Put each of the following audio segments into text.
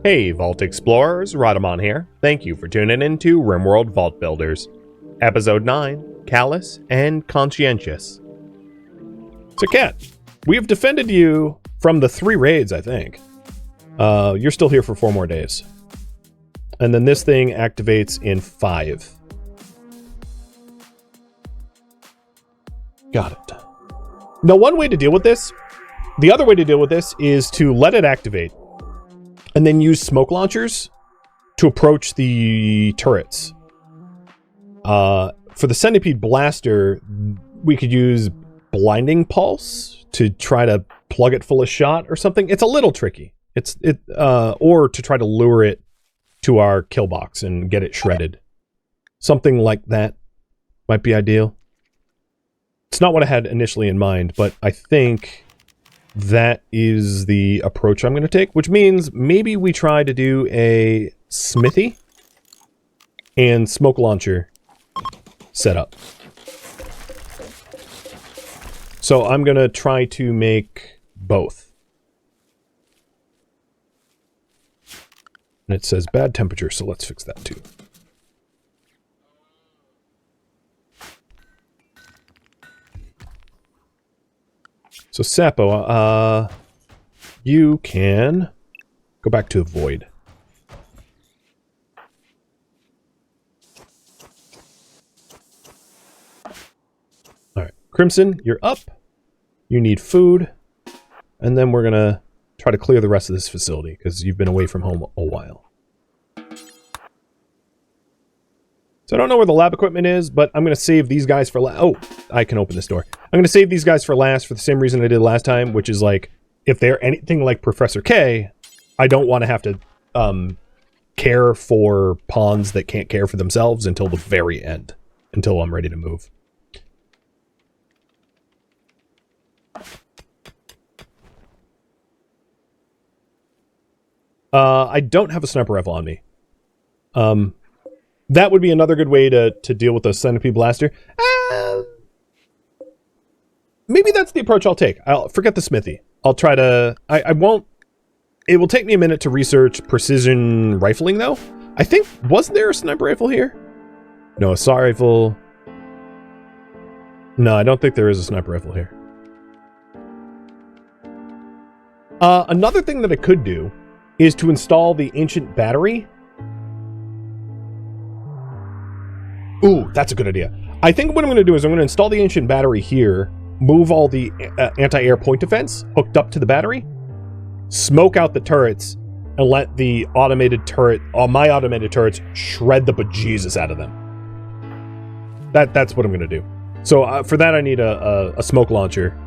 Hey Vault Explorers, Rhadamant here. Thank you for tuning in to RimWorld Vault Builders. Episode 9, Callous and Conscientious. So Kat, we have defended you from the 3 raids, I think. You're still here for 4 more days. And then this thing activates in 5. Got it. Now, one way to deal with this, the other way to deal with this is to let it activate and then use smoke launchers to approach the turrets. For the centipede blaster, we could use blinding pulse to try to plug it full of shot or something. It's a little tricky. Or to try to lure it to our kill box and get it shredded. Something like that might be ideal. It's not what I had initially in mind, but I think that is the approach I'm going to take, which means maybe we try to do a smithy and smoke launcher setup. So I'm going to try to make both. And it says bad temperature, so let's fix that too. So Sapo, you can go back to Void. Alright, Crimson, you're up. You need food. And then we're gonna try to clear the rest of this facility, because you've been away from home a while. So I don't know where the lab equipment is, but I'm going to save these guys for last. Oh, I can open this door. I'm going to save these guys for last for the same reason I did last time, which is like, if they're anything like Professor K, I don't want to have to care for pawns that can't care for themselves until the very end, until I'm ready to move. I don't have a sniper rifle on me. That would be another good way to deal with the centipede blaster. Maybe that's the approach I'll take. I'll forget the smithy. I'll try to... I won't... It will take me a minute to research precision rifling, though. I think... Wasn't there a sniper rifle here? No, assault rifle... No, I don't think there is a sniper rifle here. Another thing that I could do is to install the ancient battery. Ooh, that's a good idea. I think what I'm going to do is I'm going to install the ancient battery here, move all the anti-air point defense hooked up to the battery, smoke out the turrets, and let the automated turret, my automated turrets, shred the bejesus out of them. That's what I'm going to do. So for that I need a smoke launcher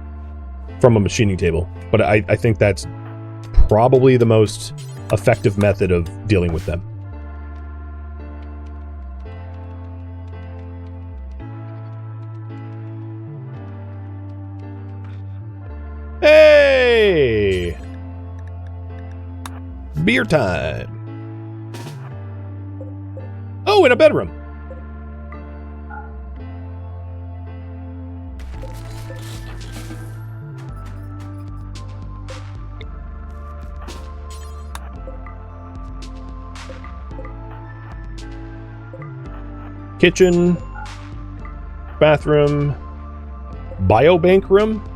from a machining table, but I think that's probably the most effective method of dealing with them. Hey! Beer time. Oh, in a bedroom. Kitchen. Bathroom. Biobank room.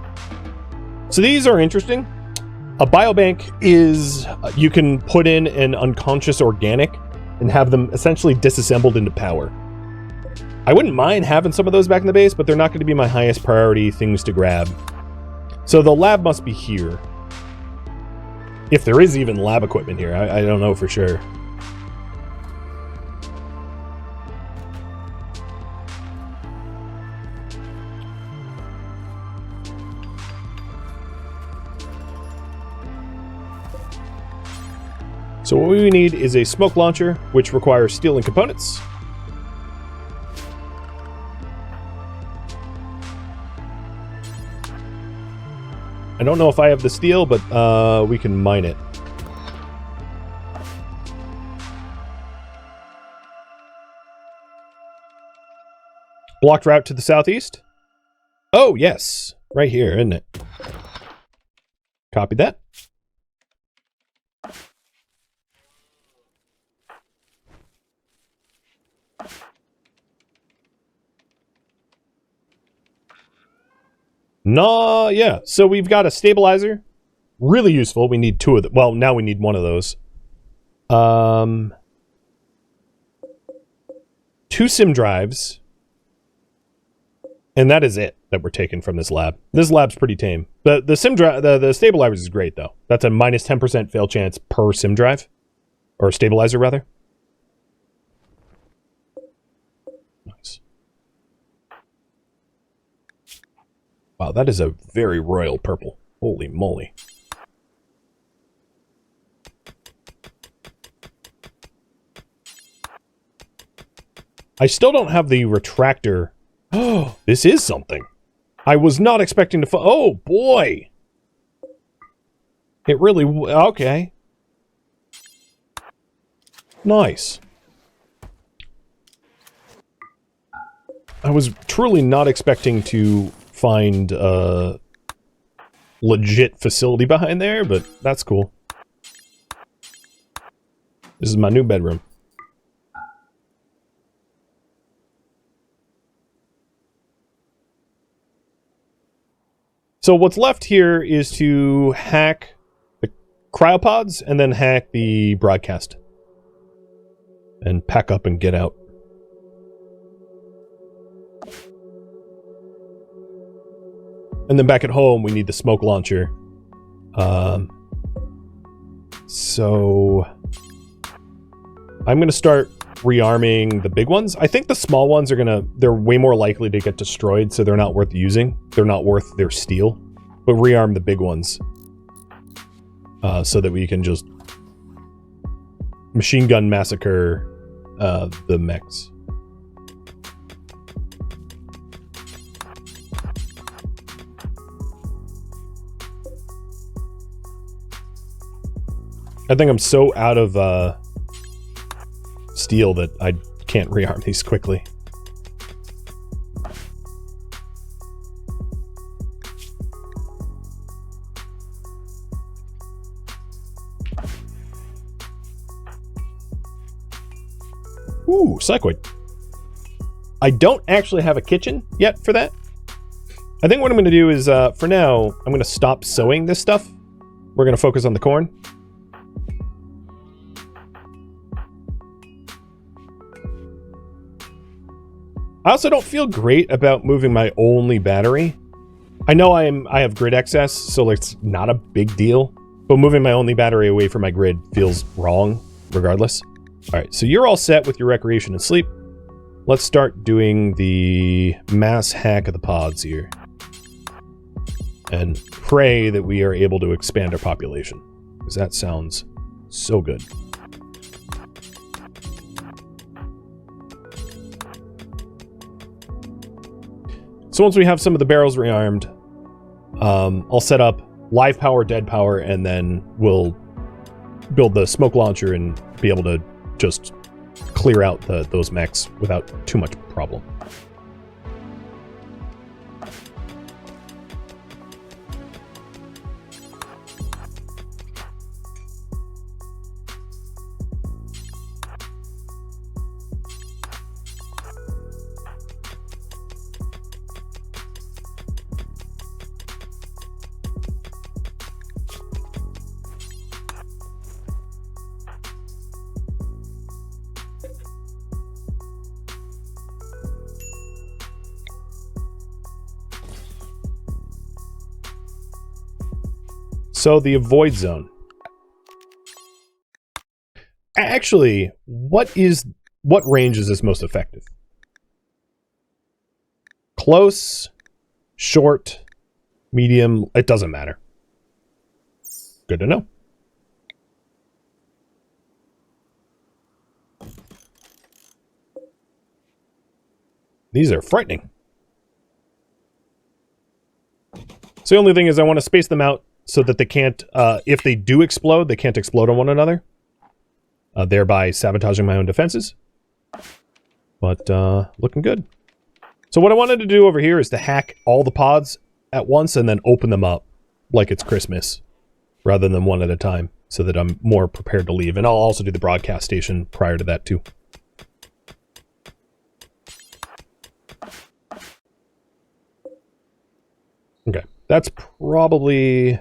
So these are interesting. A biobank is, you can put in an unconscious organic and have them essentially disassembled into power. I wouldn't mind having some of those back in the base, but they're not going to be my highest priority things to grab. So the lab must be here. If there is even lab equipment here, I don't know for sure. So what we need is a smoke launcher, which requires steel and components. I don't know if I have the steel, but we can mine it. Blocked route to the southeast. Oh, yes. Right here, isn't it? Copy that. No, yeah. So we've got a stabilizer. Really useful. We need 2 of them. Well, now we need 1 of those. 2 sim drives. And that is it that we're taking from this lab. This lab's pretty tame. The sim drive, the stabilizer is great though. That's a minus 10% fail chance per sim drive, or stabilizer rather. Nice. Wow, that is a very royal purple. Holy moly. I still don't have the retractor. Oh, this is something. I was not expecting to oh, boy. It really... Okay. Nice. I was truly not expecting to find a legit facility behind there, but that's cool. This is my new bedroom. So what's left here is to hack the cryopods and then hack the broadcast. And pack up and get out. And then back at home, we need the smoke launcher. So I'm going to start rearming the big ones. I think the small ones are they're way more likely to get destroyed, so they're not worth using. They're not worth their steel. But rearm the big ones. So that we can just machine gun massacre the mechs. I think I'm so out of steel that I can't rearm these quickly. Ooh, cycloid. I don't actually have a kitchen yet for that. I think what I'm going to do is, for now, I'm going to stop sowing this stuff. We're going to focus on the corn. I also don't feel great about moving my only battery. I know I have grid excess, so it's not a big deal. But moving my only battery away from my grid feels wrong, regardless. All right, so you're all set with your recreation and sleep. Let's start doing the mass hack of the pods here. And pray that we are able to expand our population. Because that sounds so good. So once we have some of the barrels rearmed, I'll set up live power, dead power, and then we'll build the smoke launcher and be able to just clear out those mechs without too much problem. So the avoid zone. Actually, what range is this most effective? Close, short, medium, it doesn't matter. Good to know. These are frightening. So the only thing is I want to space them out so that they can't, if they do explode, they can't explode on one another. Thereby sabotaging my own defenses. But looking good. So what I wanted to do over here is to hack all the pods at once and then open them up like it's Christmas, rather than one at a time, so that I'm more prepared to leave. And I'll also do the broadcast station prior to that too. Okay, that's probably...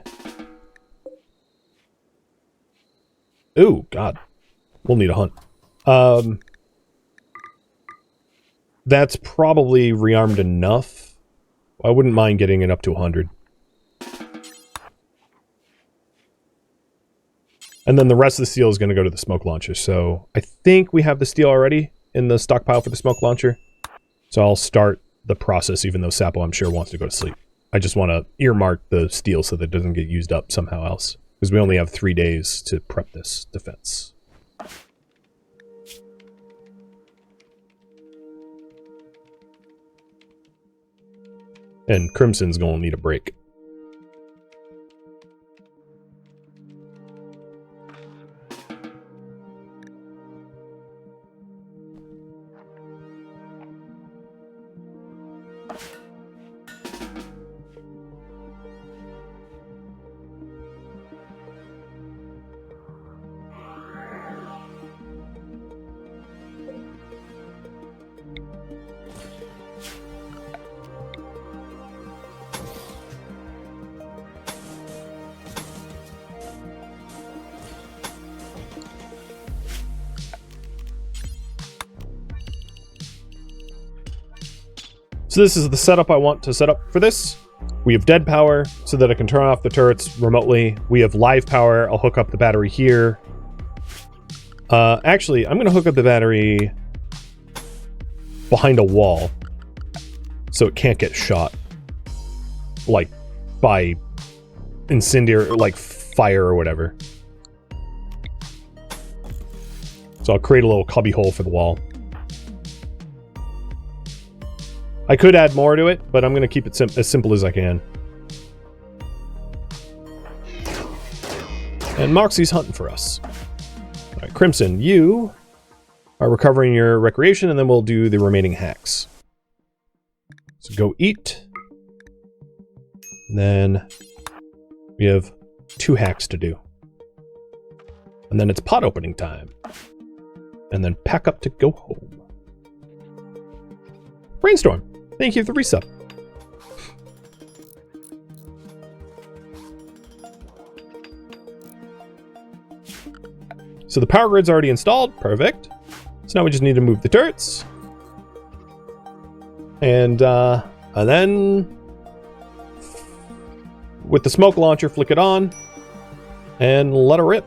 Ooh, God. We'll need a hunt. That's probably rearmed enough. I wouldn't mind getting it up to 100. And then the rest of the steel is going to go to the smoke launcher. So I think we have the steel already in the stockpile for the smoke launcher. So I'll start the process, even though Sapo, I'm sure, wants to go to sleep. I just want to earmark the steel so that it doesn't get used up somehow else. Because we only have 3 days to prep this defense. And Crimson's going to need a break. So this is the setup I want to set up for this. We have dead power so that I can turn off the turrets remotely. We have live power. I'll hook up the battery here. Actually, I'm going to hook up the battery behind a wall so it can't get shot. Like, by incendiary, like fire or whatever. So I'll create a little cubby hole for the wall. I could add more to it, but I'm going to keep it as simple as I can. And Moxie's hunting for us. All right, Crimson, you are recovering your recreation, and then we'll do the remaining hacks. So go eat. And then we have 2 hacks to do. And then it's pot opening time. And then pack up to go home. Brainstorm. Thank you for the resub. So the power grid's already installed. Perfect. So now we just need to move the turrets. And then with the smoke launcher, flick it on and let her rip.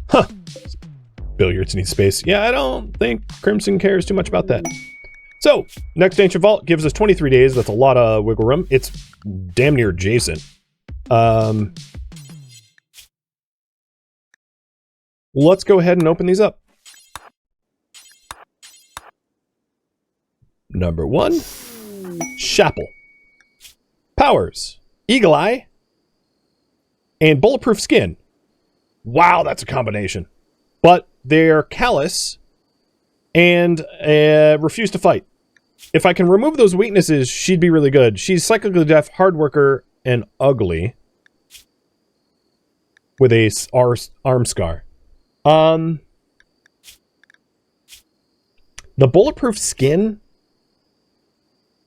Huh. Billiards need space. Yeah, I don't think Crimson cares too much about that. So, next Ancient Vault gives us 23 days. That's a lot of wiggle room. It's damn near adjacent. Let's go ahead and open these up. Number 1, Chapel. Powers, Eagle Eye, and Bulletproof Skin. Wow, that's a combination. But they're Callous and refuse to fight. If I can remove those weaknesses, she'd be really good. She's psychically deaf, hard worker, and ugly. With a arm scar. The Bulletproof Skin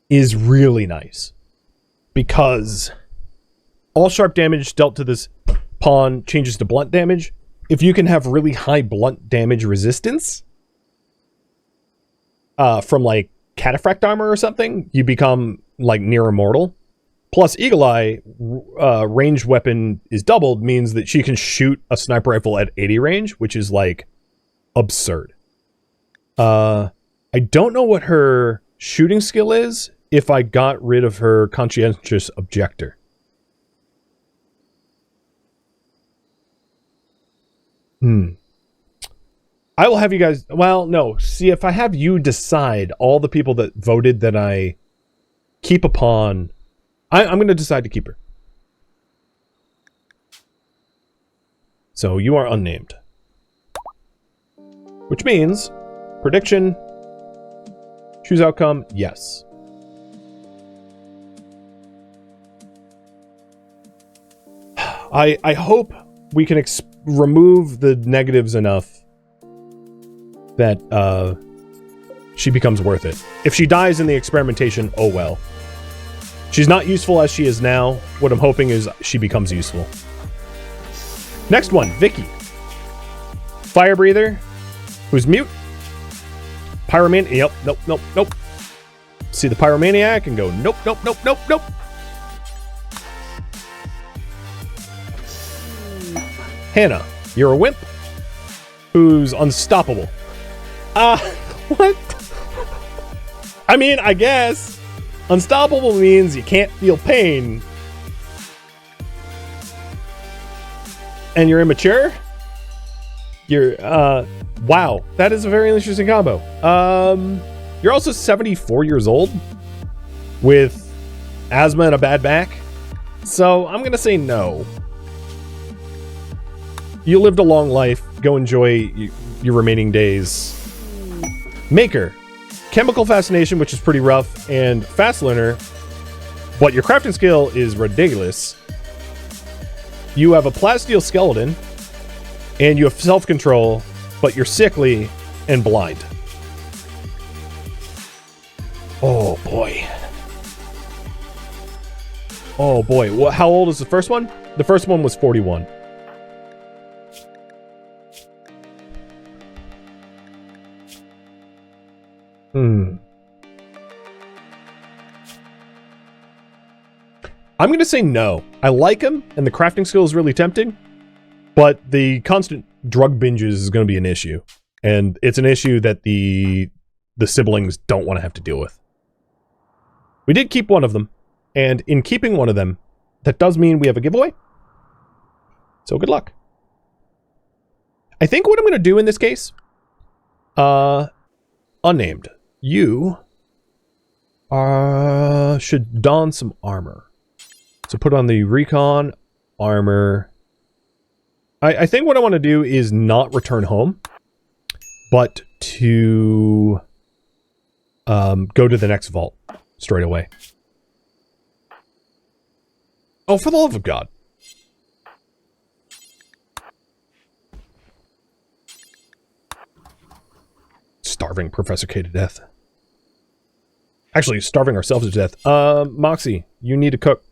is really nice. Because all sharp damage dealt to this pawn changes to blunt damage. If you can have really high blunt damage resistance from like cataphract armor or something, you become like near immortal. Plus Eagle Eye ranged weapon is doubled, means that she can shoot a sniper rifle at 80 range, which is like absurd. I don't know what her shooting skill is if I got rid of her Conscientious Objector. I will have you guys... Well, no. See, if I have you decide all the people that voted that I keep a pawn... I'm going to decide to keep her. So, you are unnamed. Which means... Prediction... Choose outcome... Yes. I hope we can remove the negatives enough that she becomes worth it. If she dies in the experimentation, oh well. She's not useful as she is now. What I'm hoping is she becomes useful. Next one, Vicky. Fire breather, who's mute. Pyromaniac. Yep, nope. See the pyromaniac and go, nope. Hannah, you're a wimp who's unstoppable. What? I mean, I guess unstoppable means you can't feel pain. And you're immature? You're, wow. That is a very interesting combo. You're also 74 years old with asthma and a bad back. So I'm going to say no. You lived a long life. Go enjoy your remaining days. Maker. Chemical fascination, which is pretty rough, and fast learner, but your crafting skill is ridiculous. You have a plasteel skeleton, and you have self-control, but you're sickly and blind. Oh boy. Oh boy. Well, how old is the first one? The first one was 41. I'm going to say no. I like him, and the crafting skill is really tempting, but the constant drug binges is going to be an issue, and it's an issue that the siblings don't want to have to deal with. We did keep one of them, and in keeping one of them, that does mean we have a giveaway. So good luck. I think what I'm going to do in this case, unnamed. You should don some armor. So put on the recon armor. I think what I want to do is not return home, but to go to the next vault straight away. Oh, for the love of God. Starving Professor K to death. Actually, starving ourselves to death. Moxie, you need to cook.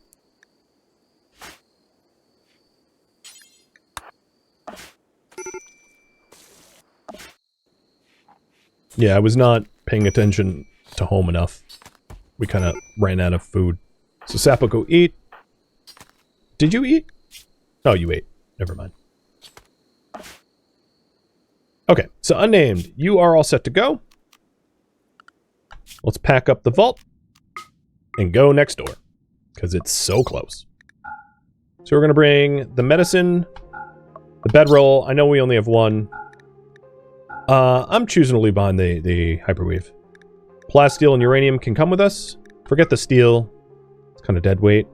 Yeah, I was not paying attention to home enough. We kind of ran out of food. So Sapo, go eat. Did you eat? Oh, you ate. Never mind. Okay, so unnamed, you are all set to go. Let's pack up the vault and go next door, because it's so close. So we're going to bring the medicine, the bedroll. I know we only have one. I'm choosing to leave behind the hyperweave. Plasteel and uranium can come with us. Forget the steel. It's kind of dead weight.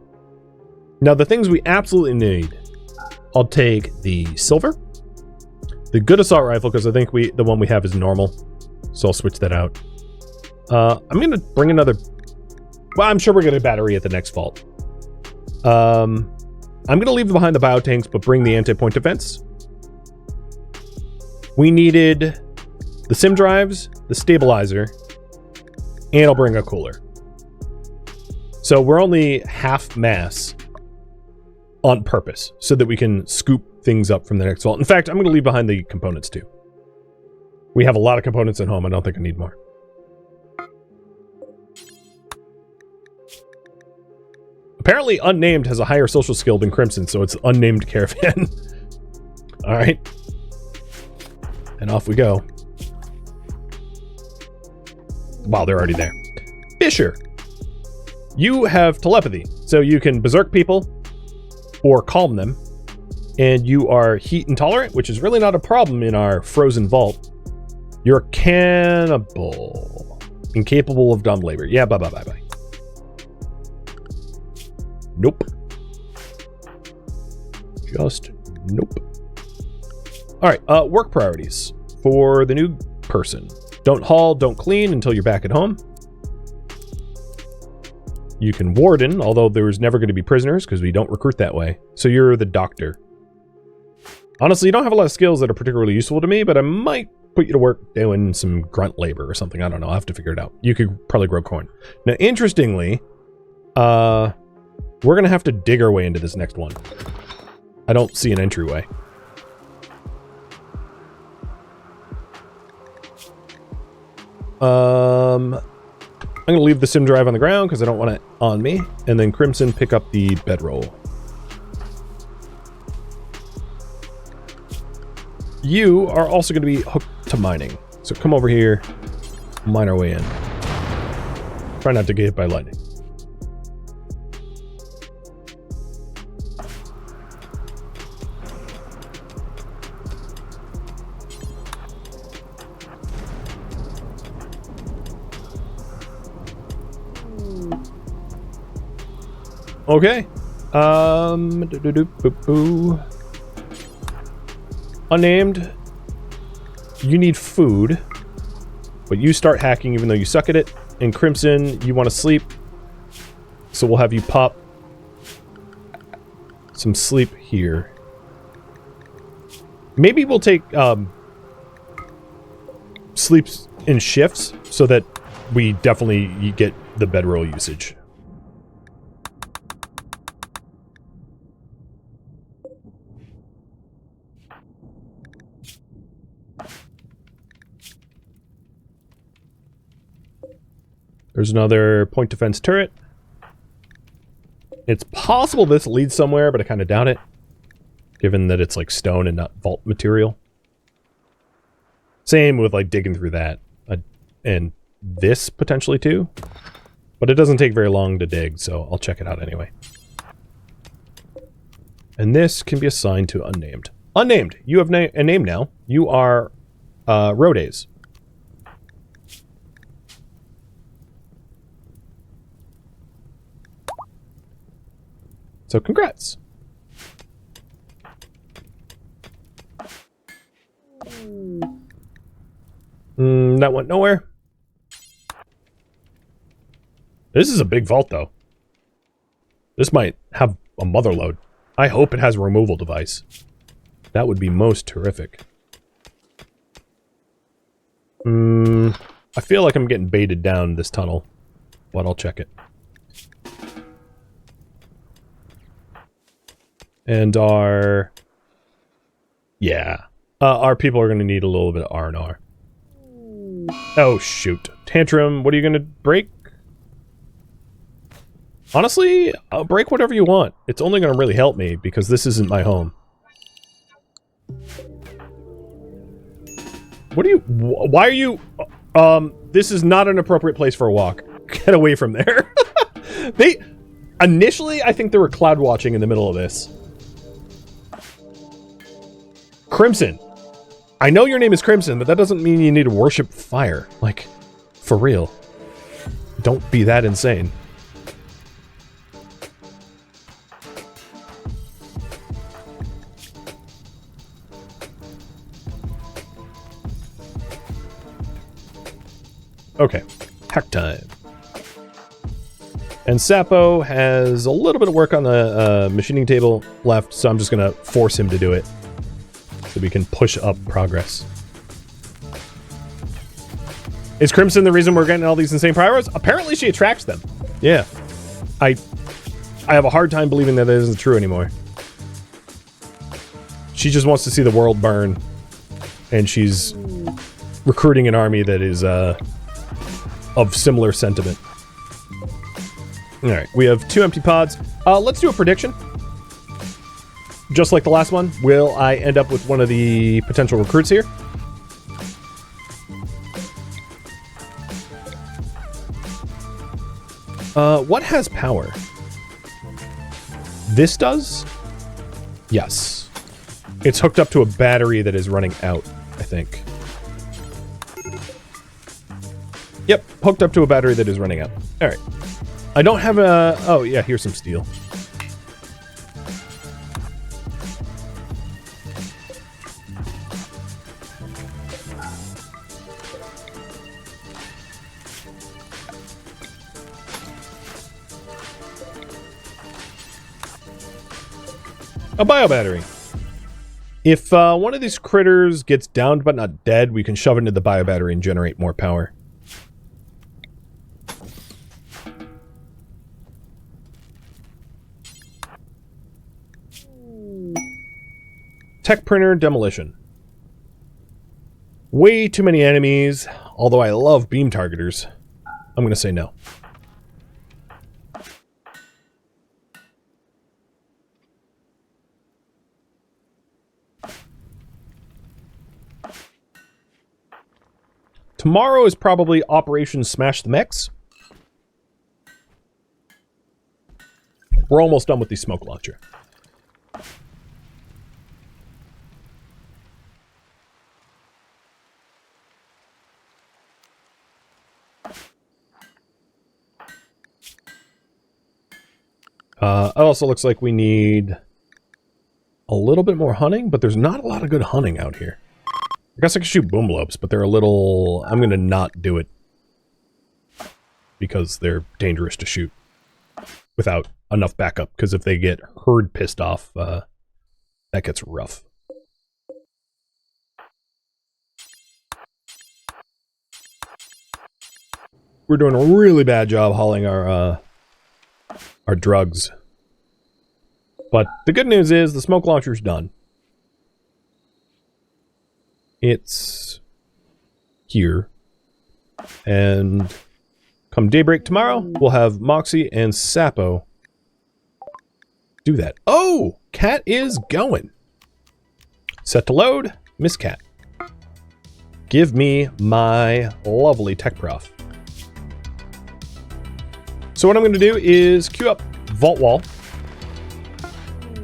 Now, the things we absolutely need. I'll take the silver. The good assault rifle, because I think the one we have is normal. So I'll switch that out. I'm going to bring another... Well, I'm sure we're going to battery at the next vault. I'm going to leave behind the biotanks, but bring the anti-point defense. We needed the sim drives, the stabilizer, and I'll bring a cooler. So we're only half mass on purpose, so that we can scoop things up from the next vault. In fact, I'm going to leave behind the components too. We have a lot of components at home. I don't think I need more. Apparently, Unnamed has a higher social skill than Crimson, so it's Unnamed Caravan. Alright. And off we go. Wow, they're already there. Fisher. You have telepathy, so you can berserk people or calm them. And you are heat intolerant, which is really not a problem in our frozen vault. You're cannibal. Incapable of dumb labor. Yeah, bye. Nope. Just nope. Alright, work priorities for the new person. Don't haul, don't clean until you're back at home. You can warden, although there's never going to be prisoners because we don't recruit that way. So you're the doctor. Honestly, you don't have a lot of skills that are particularly useful to me, but I might put you to work doing some grunt labor or something. I don't know. I'll have to figure it out. You could probably grow corn. Now, interestingly, we're going to have to dig our way into this next one. I don't see an entryway. I'm going to leave the sim drive on the ground because I don't want it on me. And then Crimson, pick up the bedroll. You are also going to be hooked to mining. So come over here, mine our way in. Try not to get hit by lightning. Okay. Unnamed. You need food, but you start hacking even though you suck at it. And Crimson, you want to sleep, so we'll have you pop some sleep here. Maybe we'll take sleeps in shifts so that we definitely get the bedroll usage. There's another point defense turret. It's possible this leads somewhere, but I kind of doubt it, given that it's like stone and not vault material. Same with like digging through that. And this potentially too. But it doesn't take very long to dig, so I'll check it out anyway. And this can be assigned to unnamed. Unnamed! You have a name now. You are Rhodes. So congrats. That went nowhere. This is a big vault, though. This might have a mother load. I hope it has a removal device. That would be most terrific. I feel like I'm getting baited down this tunnel, but I'll check it. And our people are going to need a little bit of R&R. Oh, shoot. Tantrum, what are you going to break? Honestly, I'll break whatever you want. It's only going to really help me because this isn't my home. What are you... Why are you... this is not an appropriate place for a walk. Get away from there. Initially, I think they were cloud watching in the middle of this. Crimson. I know your name is Crimson, but that doesn't mean you need to worship fire. Like, for real. Don't be that insane. Okay, hack time. And Sapo has a little bit of work on the machining table left, so I'm just going to force him to do it. So we can push up progress. Is Crimson the reason we're getting all these insane powers? Apparently she attracts them. Yeah. I have a hard time believing that isn't true anymore. She just wants to see the world burn. And she's recruiting an army that is of similar sentiment. Alright, we have 2 empty pods. Let's do a prediction. Just like the last one, will I end up with one of the potential recruits here? What has power? This does? Yes. It's hooked up to a battery that is running out, I think. Yep, hooked up to a battery that is running out. Alright. I don't have a... Oh, yeah, here's some steel. A biobattery. If one of these critters gets downed but not dead, we can shove it into the biobattery and generate more power. Tech printer demolition. Way too many enemies, although I love beam targeters. I'm going to say no. Tomorrow is probably Operation Smash the Mechs. We're almost done with the smoke launcher. It also looks like we need a little bit more hunting, but there's not a lot of good hunting out here. I guess I could shoot boom lobes, but they're a little... I'm going to not do it because they're dangerous to shoot without enough backup, because if they get herd pissed off, that gets rough. We're doing a really bad job hauling our drugs. But the good news is the smoke launcher's done. It's here. And come daybreak tomorrow, we'll have Moxie and Sapo do that. Oh! Cat is going. Set to load. Miss Cat. Give me my lovely tech prof. So what I'm going to do is queue up Vault Wall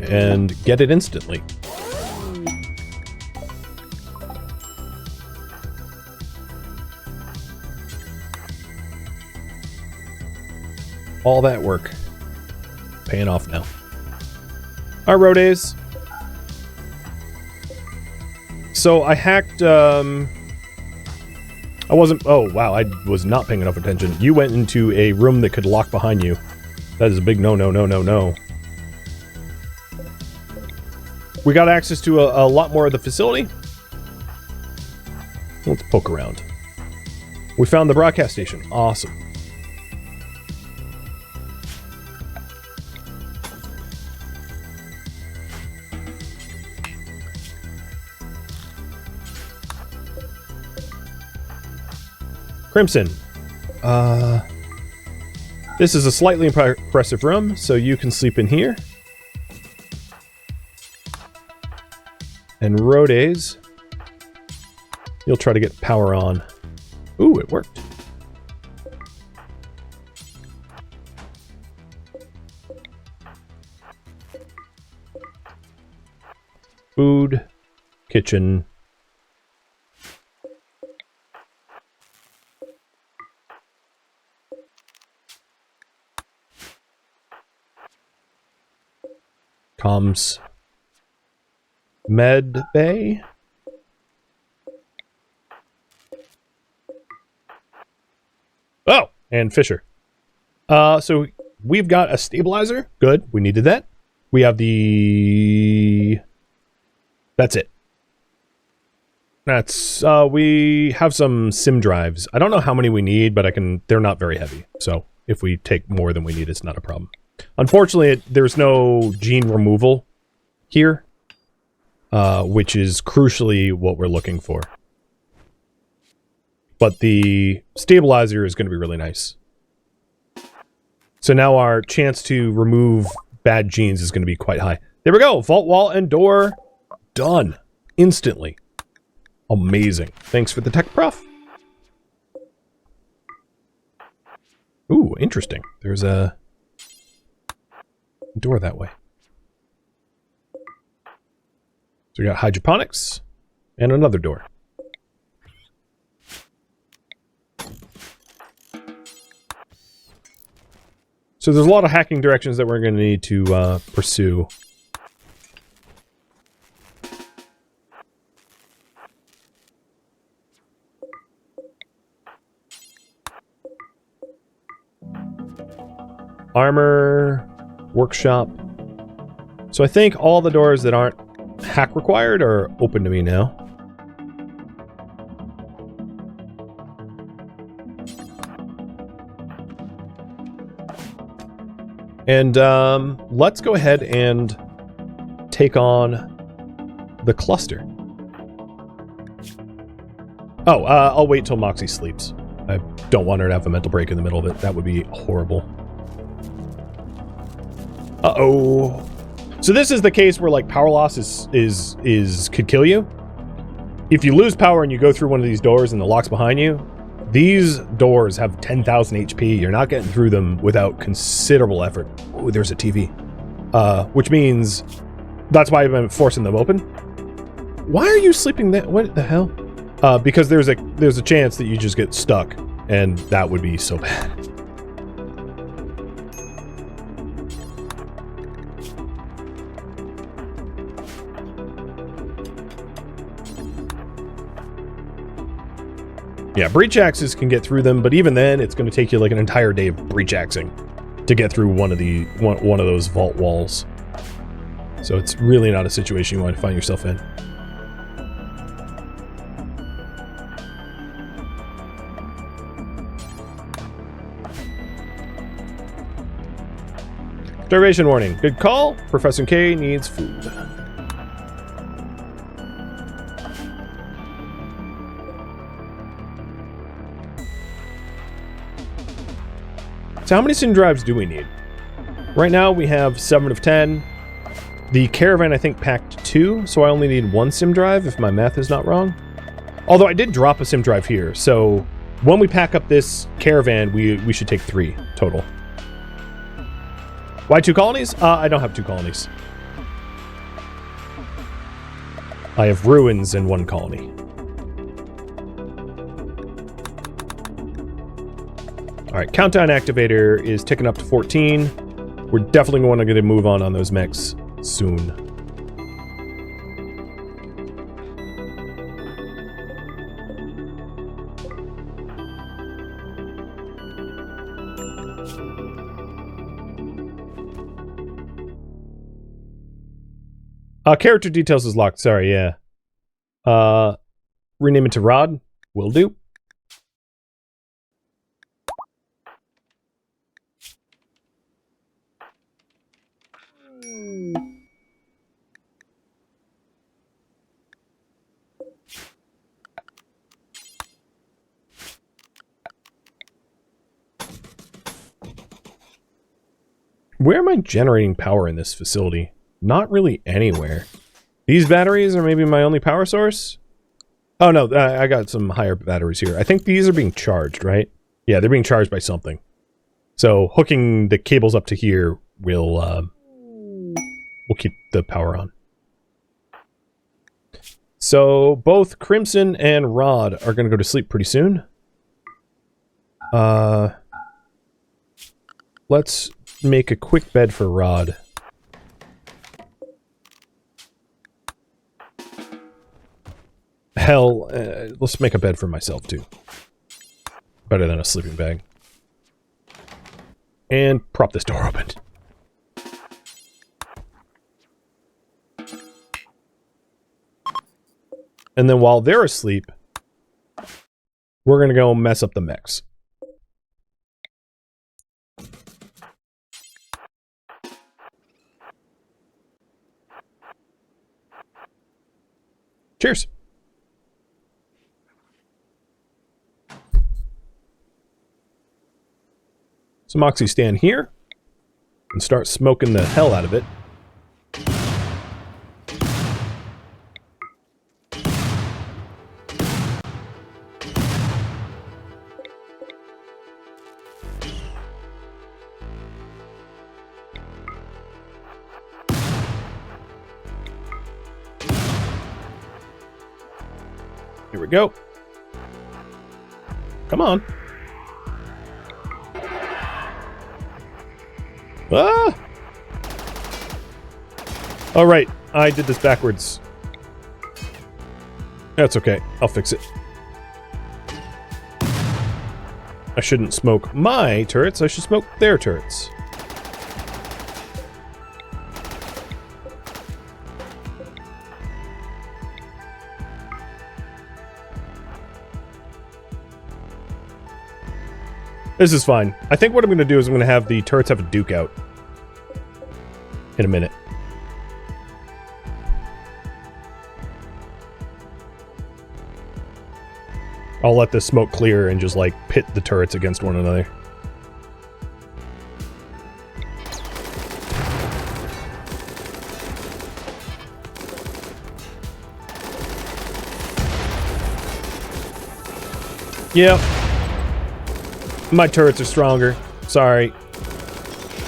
and get it instantly. All that work paying off now. Our road days. So I hacked, I wasn't, oh wow, I was not paying enough attention. You went into a room that could lock behind you. That is a big no, no, no, no, no. We got access to a lot more of the facility. Let's poke around. We found the broadcast station. Awesome. Crimson. This is a slightly impressive room, so you can sleep in here. And Rhodes, you'll try to get power on. Ooh, it worked. Food, kitchen. Comms. Med bay. Oh, and Fisher. So we've got a stabilizer. Good. We needed that. We have the... That's it. That's, we have some sim drives. I don't know how many we need, but they're not very heavy. So if we take more than we need, it's not a problem. Unfortunately, there's no gene removal here, which is crucially what we're looking for. But the stabilizer is going to be really nice. So now our chance to remove bad genes is going to be quite high. There we go. Vault wall and door done instantly. Amazing. Thanks for the tech prof. Ooh, interesting. There's a door that way. So we got hydroponics and another door. So there's a lot of hacking directions that we're going to need to pursue. Armor, workshop. So I think all the doors that aren't hack required are open to me now. And let's go ahead and take on the cluster. Oh, I'll wait till Moxie sleeps. I don't want her to have a mental break in the middle of it. That would be horrible. Uh-oh. So this is the case where, like, power loss could kill you. If you lose power and you go through one of these doors and the lock's behind you, these doors have 10,000 HP. You're not getting through them without considerable effort. Oh, there's a TV. Which means that's why I've been forcing them open. Why are you sleeping there? What the hell? Because there's a chance that you just get stuck, and that would be so bad. Yeah, breach axes can get through them, but even then, it's going to take you like an entire day of breach axing to get through one of those vault walls. So it's really not a situation you want to find yourself in. Starvation warning. Good call. Professor K needs food. So how many sim drives do we need? Right now we have 7 of 10. The caravan, I think, packed 2, so I only need 1 sim drive, if my math is not wrong. Although I did drop a sim drive here, so when we pack up this caravan, we should take 3 total. Why 2 colonies? I don't have 2 colonies. I have ruins in 1 colony. Alright, countdown activator is ticking up to 14. We're definitely going to get a move on those mechs soon. Character details is locked. Sorry, yeah. Rename it to Rod. Will do. Where am I generating power in this facility? Not really anywhere. These batteries are maybe my only power source? Oh no, I got some higher batteries here. I think these are being charged, right? Yeah, they're being charged by something. So hooking the cables up to here will keep the power on. So both Crimson and Rod are going to go to sleep pretty soon. Let's make a quick bed for Rod. Hell, let's make a bed for myself too. Better than a sleeping bag. And prop this door open. And then while they're asleep, we're gonna go mess up the mechs. Cheers. So Moxie, stand here and start smoking the hell out of it. Here we go. Come on. Ah! All right, I did this backwards. That's okay. I'll fix it. I shouldn't smoke my turrets. I should smoke their turrets. This is fine. I think what I'm going to do is I'm going to have the turrets have a duke out in a minute. I'll let this smoke clear and just, like, pit the turrets against one another. Yep. My turrets are stronger. Sorry.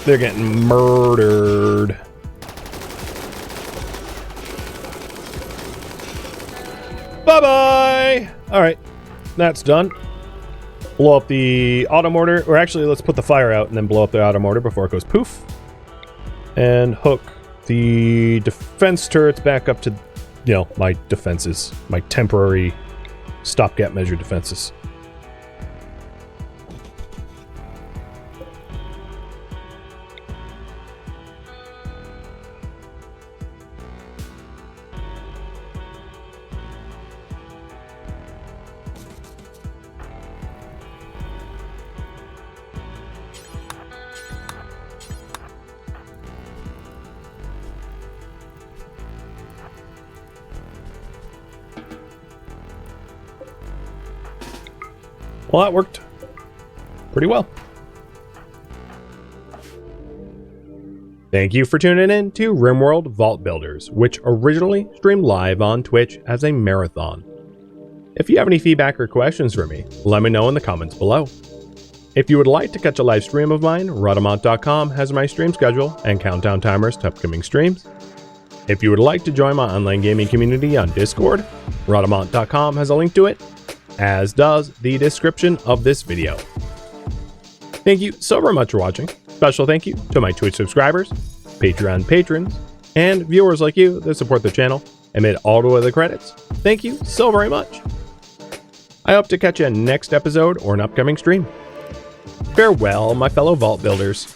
They're getting murdered. Bye-bye! Alright. That's done. Blow up the auto mortar. Or actually, let's put the fire out and then blow up the auto mortar before it goes poof. And hook the defense turrets back up to, you know, my defenses. My temporary stopgap measure defenses. Well, that worked pretty well. Thank you for tuning in to RimWorld Vault Builders, which originally streamed live on Twitch as a marathon. If you have any feedback or questions for me, let me know in the comments below. If you would like to catch a live stream of mine, Rhadamant.com has my stream schedule and countdown timers to upcoming streams. If you would like to join my online gaming community on Discord, Rhadamant.com has a link to it, as does the description of this video. Thank you so very much for watching. Special thank you to my Twitch subscribers, Patreon patrons, and viewers like you that support the channel amid all the other credits. Thank you so very much. I hope to catch you next episode or an upcoming stream. Farewell, my fellow vault builders.